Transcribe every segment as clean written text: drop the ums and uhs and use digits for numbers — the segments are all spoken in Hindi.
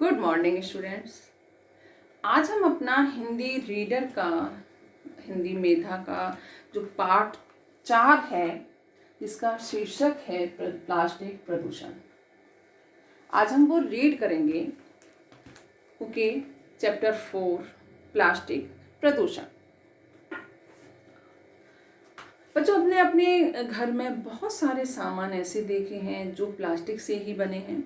Good morning students. आज हम अपना हिंदी रीडर का, हिंदी मेधा का जो पार्ट 4 है, जिसका शीर्षक है प्लास्टिक प्रदूषण, आज हम वो रीड करेंगे। ओके, चैप्टर 4 प्लास्टिक प्रदूषण। बच्चों, अपने अपने घर में बहुत सारे सामान ऐसे देखे हैं जो प्लास्टिक से ही बने हैं,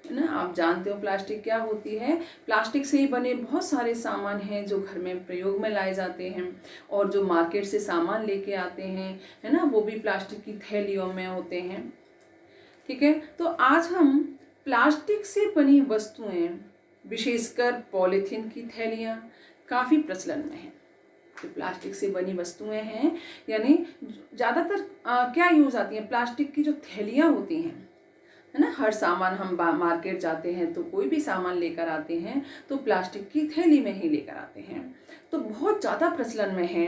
है ना। आप जानते हो प्लास्टिक क्या होती है। प्लास्टिक से ही बने बहुत सारे सामान हैं जो घर में प्रयोग में लाए जाते हैं, और जो मार्केट से सामान लेके आते हैं, है ना, वो भी प्लास्टिक की थैलियों में होते हैं। ठीक है, तो आज हम प्लास्टिक से बनी वस्तुएं, विशेषकर पॉलीथीन की थैलियाँ काफ़ी प्रचलन में हैं। जो प्लास्टिक से बनी वस्तुएं हैं, यानी ज़्यादातर क्या यूज़ आती हैं, प्लास्टिक की जो थैलियाँ होती हैं, है ना। हर सामान हम मार्केट जाते हैं तो कोई भी सामान लेकर आते हैं तो प्लास्टिक की थैली में ही लेकर आते हैं, तो बहुत ज़्यादा प्रचलन में है।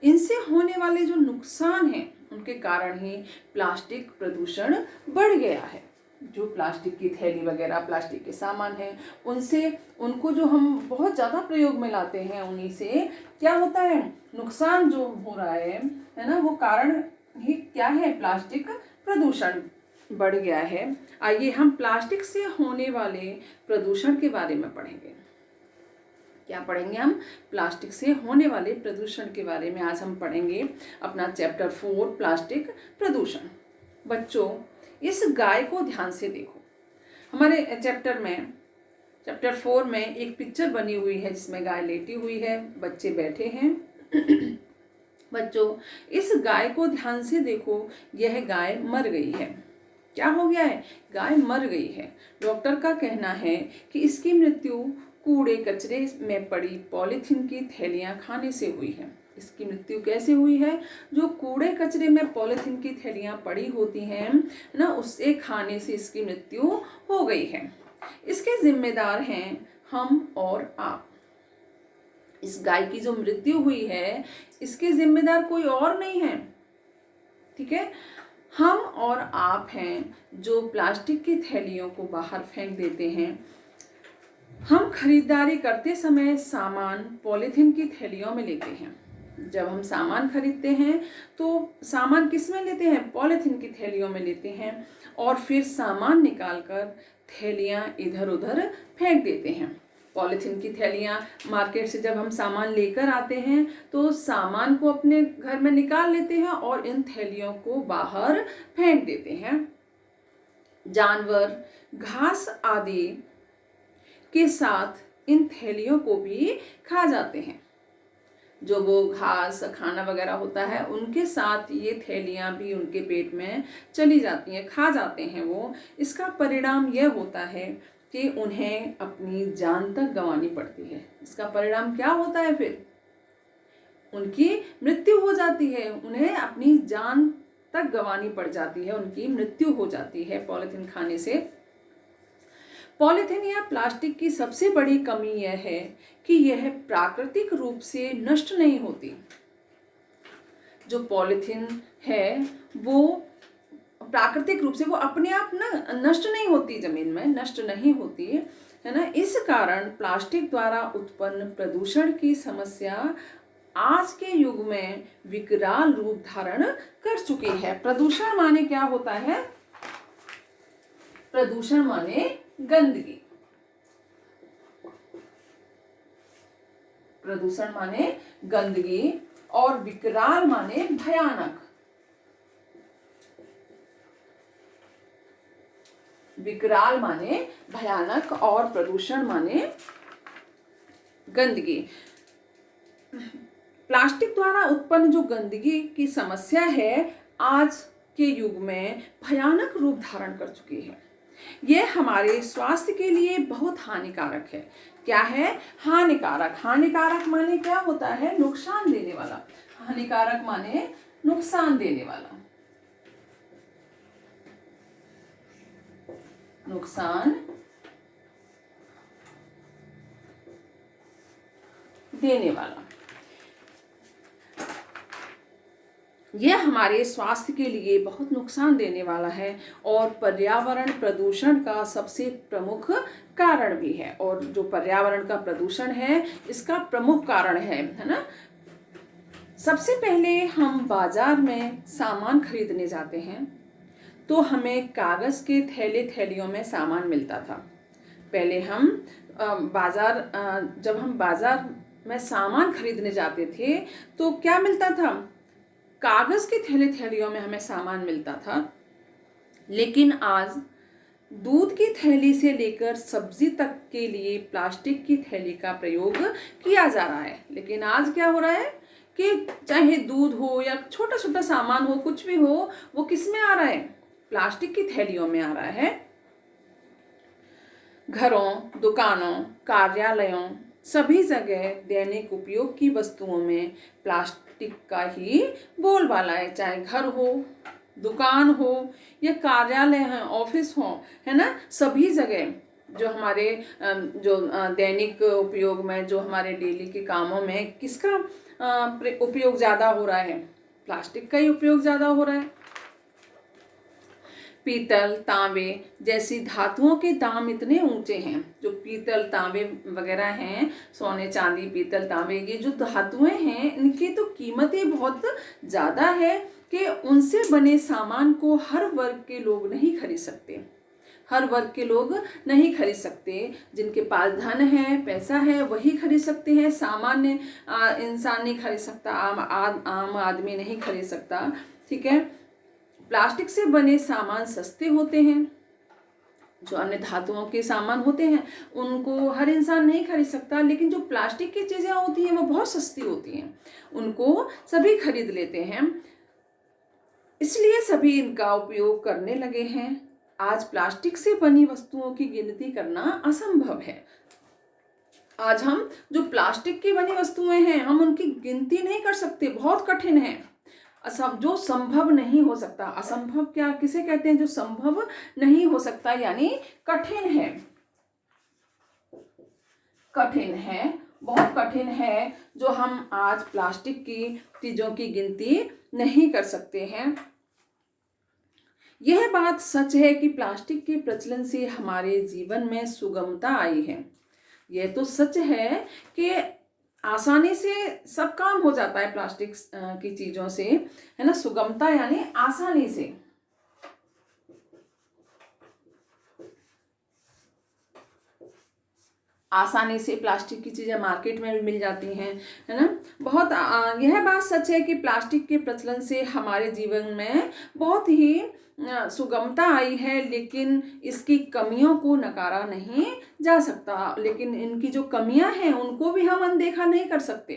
इनसे होने वाले जो नुकसान हैं उनके कारण ही प्लास्टिक प्रदूषण बढ़ गया है। जो प्लास्टिक की थैली वगैरह, प्लास्टिक के सामान हैं, उनसे उनको जो हम बहुत ज़्यादा प्रयोग में लाते हैं, उन्हीं से क्या होता है, नुकसान जो हो रहा है ना, वो कारण ही क्या है, प्लास्टिक प्रदूषण बढ़ गया है। आइए हम प्लास्टिक से होने वाले प्रदूषण के बारे में पढ़ेंगे। क्या पढ़ेंगे हम? प्लास्टिक से होने वाले प्रदूषण के बारे में आज हम पढ़ेंगे, अपना चैप्टर 4 प्लास्टिक प्रदूषण। बच्चों, इस गाय को ध्यान से देखो। हमारे चैप्टर 4 में एक पिक्चर बनी हुई है जिसमें गाय लेटी हुई है, बच्चे बैठे हैं। बच्चों, इस गाय को ध्यान से देखो, यह गाय मर गई है। क्या हो गया है? गाय मर गई है। डॉक्टर का कहना है कि इसकी मृत्यु कूड़े कचरे में पड़ी पॉलीथीन की थैलियां खाने से हुई है। इसकी मृत्यु कैसे हुई है? जो कूड़े कचरे में पॉलीथीन की थैलियां पड़ी होती हैं ना, उससे खाने से इसकी मृत्यु हो गई है। इसके जिम्मेदार हैं हम और आप। इस गाय की जो मृत्यु हुई है, इसके जिम्मेदार कोई और नहीं है। ठीक है, हम और आप हैं जो प्लास्टिक की थैलियों को बाहर फेंक देते हैं। हम खरीदारी करते समय सामान पॉलीथीन की थैलियों में लेते हैं। जब हम सामान खरीदते हैं तो सामान किस में लेते हैं? पॉलीथीन की थैलियों में लेते हैं, और फिर सामान निकालकर थैलियां इधर उधर फेंक देते हैं। पॉलीथीन की थैलियाँ मार्केट से जब हम सामान लेकर आते हैं तो सामान को अपने घर में निकाल लेते हैं और इन थैलियों को बाहर फेंक देते हैं। जानवर घास आदि के साथ इन थैलियों को भी खा जाते हैं। जो वो घास खाना वगैरह होता है, उनके साथ ये थैलियाँ भी उनके पेट में चली जाती हैं, खा जाते हैं वो। इसका परिणाम यह होता है कि उन्हें अपनी जान तक गंवानी पड़ती है। इसका परिणाम क्या होता है? फिर उनकी मृत्यु हो जाती है, उन्हें अपनी जान तक गंवानी पड़ जाती है, उनकी मृत्यु हो जाती है पॉलीथीन खाने से। पॉलीथीन या प्लास्टिक की सबसे बड़ी कमी यह है कि यह प्राकृतिक रूप से नष्ट नहीं होती। जो पॉलीथीन है वो प्राकृतिक रूप से, वो अपने आप ना नष्ट नहीं होती, जमीन में नष्ट नहीं होती है ना। इस कारण प्लास्टिक द्वारा उत्पन्न प्रदूषण की समस्या आज के युग में विकराल रूप धारण कर चुकी है। प्रदूषण माने क्या होता है? प्रदूषण माने गंदगी। प्रदूषण माने गंदगी, और विकराल माने भयानक। विकराल माने भयानक और प्रदूषण माने गंदगी। प्लास्टिक द्वारा उत्पन्न जो गंदगी की समस्या है, आज के युग में भयानक रूप धारण कर चुकी है। यह हमारे स्वास्थ्य के लिए बहुत हानिकारक है। क्या है? हानिकारक। हानिकारक माने क्या होता है? नुकसान देने वाला। हानिकारक माने नुकसान देने वाला। नुकसान देने वाला। यह हमारे स्वास्थ्य के लिए बहुत नुकसान देने वाला है और पर्यावरण प्रदूषण का सबसे प्रमुख कारण भी है। और जो पर्यावरण का प्रदूषण है इसका प्रमुख कारण है ना। सबसे पहले हम बाजार में सामान खरीदने जाते हैं तो हमें कागज़ के थैले थैलियों में सामान मिलता था। पहले हम जब हम बाजार में सामान खरीदने जाते थे तो क्या मिलता था, कागज़ के थैले थैलियों में हमें सामान मिलता था। लेकिन आज दूध की थैली से लेकर सब्जी तक के लिए प्लास्टिक की थैली का प्रयोग किया जा रहा है। लेकिन आज क्या हो रहा है कि चाहे दूध हो या छोटा छोटा सामान हो, कुछ भी हो, वो किस में आ रहा है, प्लास्टिक की थैलियों में आ रहा है। घरों, दुकानों, कार्यालयों, सभी जगह दैनिक उपयोग की वस्तुओं में प्लास्टिक का ही बोलबाला है। चाहे घर हो, दुकान हो या कार्यालय है, ऑफिस हो, है ना, सभी जगह जो हमारे दैनिक उपयोग में, जो हमारे डेली के कामों में किसका उपयोग ज़्यादा हो रहा है, प्लास्टिक का ही उपयोग ज़्यादा हो रहा है। पीतल, तांबे जैसी धातुओं के दाम इतने ऊंचे हैं। जो पीतल, तांबे वगैरह हैं, सोने, चांदी, पीतल, तांबे, ये जो धातुएं हैं इनकी तो कीमतें बहुत ज़्यादा है कि उनसे बने सामान को हर वर्ग के लोग नहीं खरीद सकते। हर वर्ग के लोग नहीं खरीद सकते। जिनके पास धन है, पैसा है, वही खरीद सकते हैं। सामान्य इंसान नहीं खरीद सकता, आम आदमी नहीं खरीद सकता। ठीक है। प्लास्टिक से बने सामान सस्ते होते हैं। जो अन्य धातुओं के सामान होते हैं उनको हर इंसान नहीं खरीद सकता, लेकिन जो प्लास्टिक की चीज़ें होती हैं वो बहुत सस्ती होती हैं, उनको सभी खरीद लेते हैं। इसलिए सभी इनका उपयोग करने लगे हैं। आज प्लास्टिक से बनी वस्तुओं की गिनती करना असंभव है। आज हम जो प्लास्टिक की बनी वस्तुएं हैं हम उनकी गिनती नहीं कर सकते, बहुत कठिन है। जो संभव नहीं हो सकता, असंभव क्या किसे कहते हैं, जो संभव नहीं हो सकता यानी कठिन है। कठिन है, बहुत कठिन है, जो हम आज प्लास्टिक की चीजों की गिनती नहीं कर सकते हैं। यह बात सच है कि प्लास्टिक के प्रचलन से हमारे जीवन में सुगमता आई है। यह तो सच है कि आसानी से सब काम हो जाता है प्लास्टिक की चीज़ों से, है ना। सुगमता यानी आसानी से। आसानी से प्लास्टिक की चीज़ें मार्केट में भी मिल जाती हैं, है ना। बहुत यह बात सच है कि प्लास्टिक के प्रचलन से हमारे जीवन में बहुत ही सुगमता आई है, लेकिन इसकी कमियों को नकारा नहीं जा सकता। लेकिन इनकी जो कमियां हैं उनको भी हम अनदेखा नहीं कर सकते।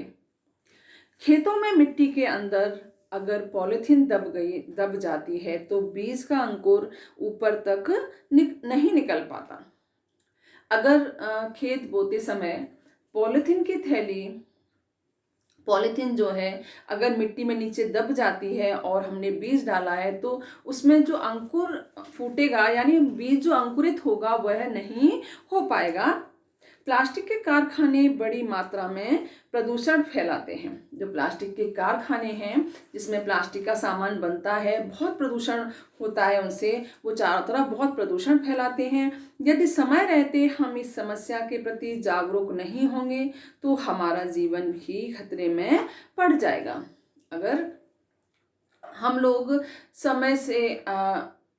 खेतों में मिट्टी के अंदर अगर पॉलीथीन दब जाती है तो बीज का अंकुर ऊपर तक नहीं निकल पाता। अगर खेत बोते समय पॉलीथीन जो है अगर मिट्टी में नीचे दब जाती है और हमने बीज डाला है तो उसमें जो अंकुर फूटेगा यानी बीज जो अंकुरित होगा वह नहीं हो पाएगा। प्लास्टिक के कारखाने बड़ी मात्रा में प्रदूषण फैलाते हैं। जो प्लास्टिक के कारखाने हैं जिसमें प्लास्टिक का सामान बनता है, बहुत प्रदूषण होता है उनसे, वो चारों तरफ बहुत प्रदूषण फैलाते हैं। यदि समय रहते हम इस समस्या के प्रति जागरूक नहीं होंगे तो हमारा जीवन भी खतरे में पड़ जाएगा। अगर हम लोग समय से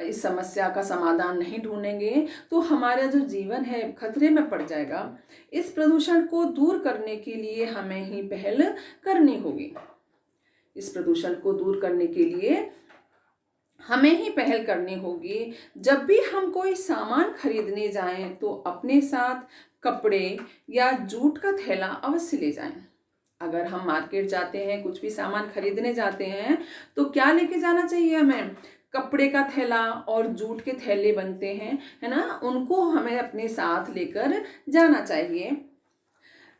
इस समस्या का समाधान नहीं ढूंढेंगे तो हमारा जो जीवन है खतरे में पड़ जाएगा। इस प्रदूषण को दूर करने के लिए हमें ही पहल करनी होगी। इस प्रदूषण को दूर करने के लिए हमें ही पहल करनी होगी। जब भी हम कोई सामान खरीदने जाएं तो अपने साथ कपड़े या जूट का थैला अवश्य ले जाएं। अगर हम मार्केट जाते हैं, कुछ भी सामान खरीदने जाते हैं तो क्या लेके जाना चाहिए हमें, कपड़े का थैला और जूट के थैले बनते हैं, है ना, उनको हमें अपने साथ लेकर जाना चाहिए।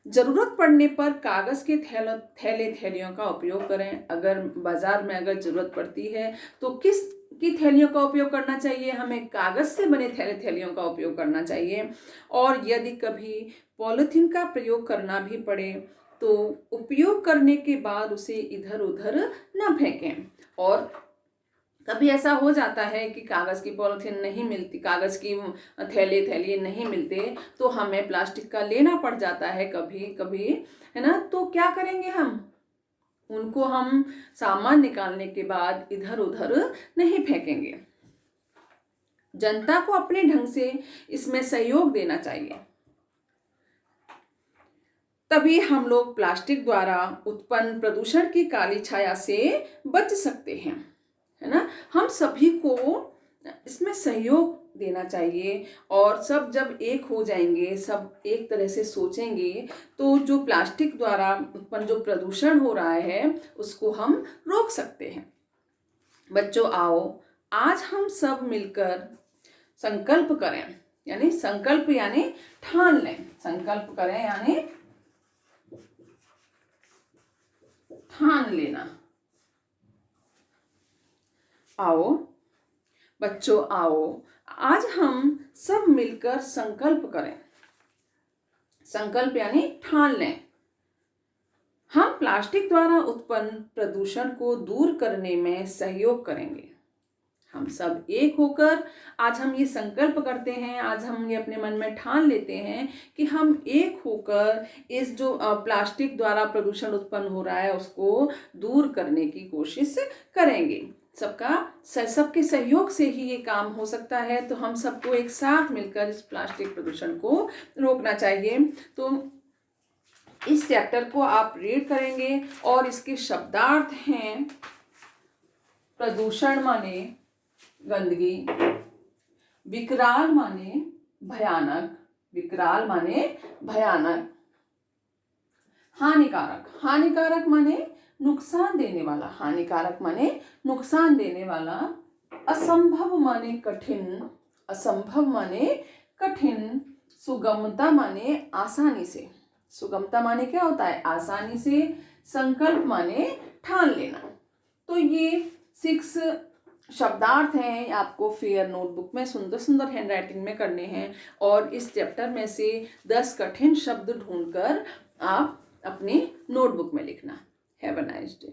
ज़रूरत पड़ने पर कागज़ के थैले थैलियों का उपयोग करें। अगर बाज़ार में अगर ज़रूरत पड़ती है तो किस की थैलियों का उपयोग करना चाहिए, हमें कागज़ से बने थैले थैलियों का उपयोग करना चाहिए। और यदि कभी पॉलीथीन का प्रयोग करना भी पड़े तो उपयोग करने के बाद उसे इधर उधर न फेंकें। और कभी ऐसा हो जाता है कि कागज़ की पॉलीथीन नहीं मिलती, कागज़ की थैले नहीं मिलते, तो हमें प्लास्टिक का लेना पड़ जाता है कभी कभी, है ना। तो क्या करेंगे उनको हम सामान निकालने के बाद इधर उधर नहीं फेंकेंगे। जनता को अपने ढंग से इसमें सहयोग देना चाहिए, तभी हम लोग प्लास्टिक द्वारा उत्पन्न प्रदूषण की काली छाया से बच सकते हैं, है ना। हम सभी को इसमें सहयोग देना चाहिए, और सब जब एक हो जाएंगे, सब एक तरह से सोचेंगे, तो जो प्लास्टिक द्वारा उत्पन्न जो प्रदूषण हो रहा है उसको हम रोक सकते हैं। बच्चों आओ, आज हम सब मिलकर संकल्प करें, यानी संकल्प यानी ठान लें, संकल्प करें यानी ठान लेना। आओ बच्चों आओ, आज हम सब मिलकर संकल्प करें, संकल्प यानी ठान लें, हम प्लास्टिक द्वारा उत्पन्न प्रदूषण को दूर करने में सहयोग करेंगे। हम सब एक होकर आज हम ये संकल्प करते हैं, आज हम ये अपने मन में ठान लेते हैं कि हम एक होकर इस जो प्लास्टिक द्वारा प्रदूषण उत्पन्न हो रहा है उसको दूर करने की कोशिश करेंगे। सबके सहयोग से ही ये काम हो सकता है, तो हम सबको एक साथ मिलकर इस प्लास्टिक प्रदूषण को रोकना चाहिए। तो इस चैप्टर को आप रीड करेंगे, और इसके शब्दार्थ हैं प्रदूषण माने गंदगी, विकराल माने भयानक, विकराल माने भयानक, हानिकारक, हानिकारक माने नुकसान देने वाला, हानिकारक माने नुकसान देने वाला, असंभव माने कठिन, असंभव माने कठिन, सुगमता माने आसानी से, सुगमता माने क्या होता है, आसानी से, संकल्प माने ठान लेना। तो ये 6 शब्दार्थ हैं, आपको फेयर नोटबुक में सुंदर सुंदर हैंडराइटिंग में करने हैं, और इस चैप्टर में से 10 कठिन शब्द ढूंढकर आप अपने नोटबुक में लिखना। Have a nice day.